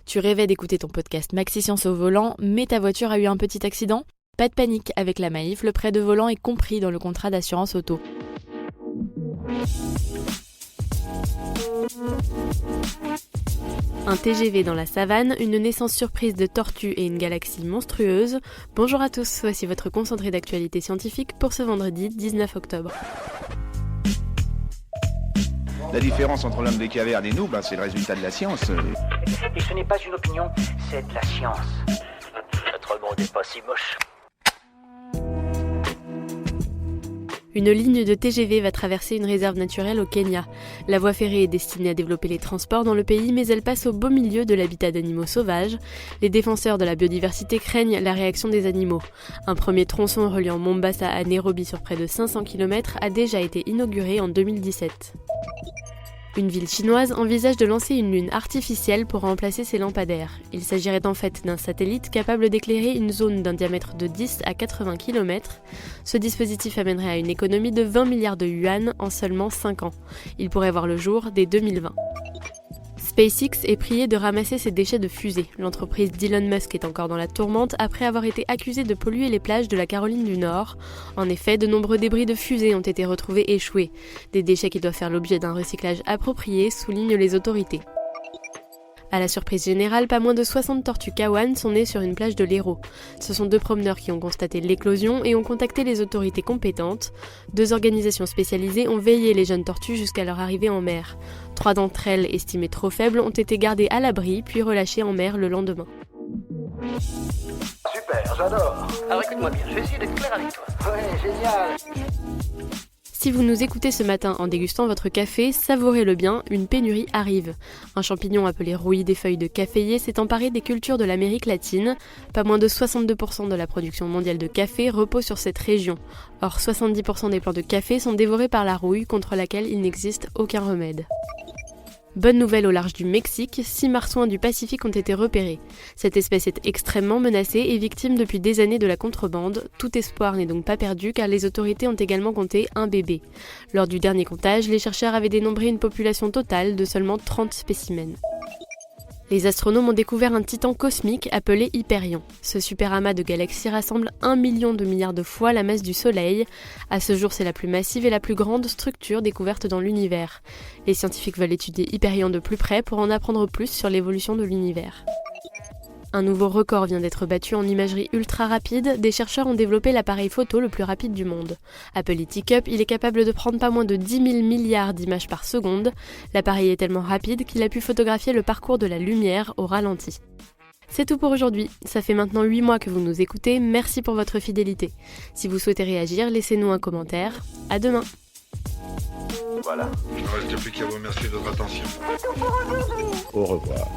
Tu rêvais d'écouter ton podcast Maxi Science au volant, mais ta voiture a eu un petit accident ? Pas de panique, avec la Maïf, le prêt de volant est compris dans le contrat d'assurance auto. Un TGV dans la savane, une naissance surprise de tortues et une galaxie monstrueuse. Bonjour à tous, voici votre concentré d'actualité scientifique pour ce vendredi 19 octobre. La différence entre l'homme des cavernes et nous, c'est le résultat de la science. Et ce n'est pas une opinion, c'est de la science. Notre monde n'est pas si moche. Une ligne de TGV va traverser une réserve naturelle au Kenya. La voie ferrée est destinée à développer les transports dans le pays, mais elle passe au beau milieu de l'habitat d'animaux sauvages. Les défenseurs de la biodiversité craignent la réaction des animaux. Un premier tronçon reliant Mombasa à Nairobi sur près de 500 km a déjà été inauguré en 2017. Une ville chinoise envisage de lancer une lune artificielle pour remplacer ses lampadaires. Il s'agirait en fait d'un satellite capable d'éclairer une zone d'un diamètre de 10 à 80 km. Ce dispositif amènerait à une économie de 20 milliards de yuan en seulement 5 ans. Il pourrait voir le jour dès 2020. SpaceX est prié de ramasser ses déchets de fusée. L'entreprise d'Elon Musk est encore dans la tourmente après avoir été accusée de polluer les plages de la Caroline du Nord. En effet, de nombreux débris de fusée ont été retrouvés échoués. Des déchets qui doivent faire l'objet d'un recyclage approprié, soulignent les autorités. À la surprise générale, pas moins de 60 tortues kawan sont nées sur une plage de l'Hérault. Ce sont 2 promeneurs qui ont constaté l'éclosion et ont contacté les autorités compétentes. 2 organisations spécialisées ont veillé les jeunes tortues jusqu'à leur arrivée en mer. 3 d'entre elles, estimées trop faibles, ont été gardées à l'abri puis relâchées en mer le lendemain. Super, j'adore. Alors écoute-moi bien, je vais essayer d'être clair avec toi. Ouais, génial. Si vous nous écoutez ce matin en dégustant votre café, savourez-le bien, une pénurie arrive. Un champignon appelé rouille des feuilles de caféier s'est emparé des cultures de l'Amérique latine. Pas moins de 62% de la production mondiale de café repose sur cette région. Or, 70% des plants de café sont dévorés par la rouille, contre laquelle il n'existe aucun remède. Bonne nouvelle au large du Mexique, 6 marsouins du Pacifique ont été repérés. Cette espèce est extrêmement menacée et victime depuis des années de la contrebande. Tout espoir n'est donc pas perdu car les autorités ont également compté un bébé. Lors du dernier comptage, les chercheurs avaient dénombré une population totale de seulement 30 spécimens. Les astronomes ont découvert un titan cosmique appelé Hyperion. Ce super amas de galaxies rassemble 1 million de milliards de fois la masse du Soleil. À ce jour, c'est la plus massive et la plus grande structure découverte dans l'univers. Les scientifiques veulent étudier Hyperion de plus près pour en apprendre plus sur l'évolution de l'univers. Un nouveau record vient d'être battu en imagerie ultra rapide. Des chercheurs ont développé l'appareil photo le plus rapide du monde. Appelé Teacup, il est capable de prendre pas moins de 10 000 milliards d'images par seconde. L'appareil est tellement rapide qu'il a pu photographier le parcours de la lumière au ralenti. C'est tout pour aujourd'hui. Ça fait maintenant 8 mois que vous nous écoutez. Merci pour votre fidélité. Si vous souhaitez réagir, laissez-nous un commentaire. À demain. Voilà. Il ne reste plus qu'à vous remercier de votre attention. Au revoir.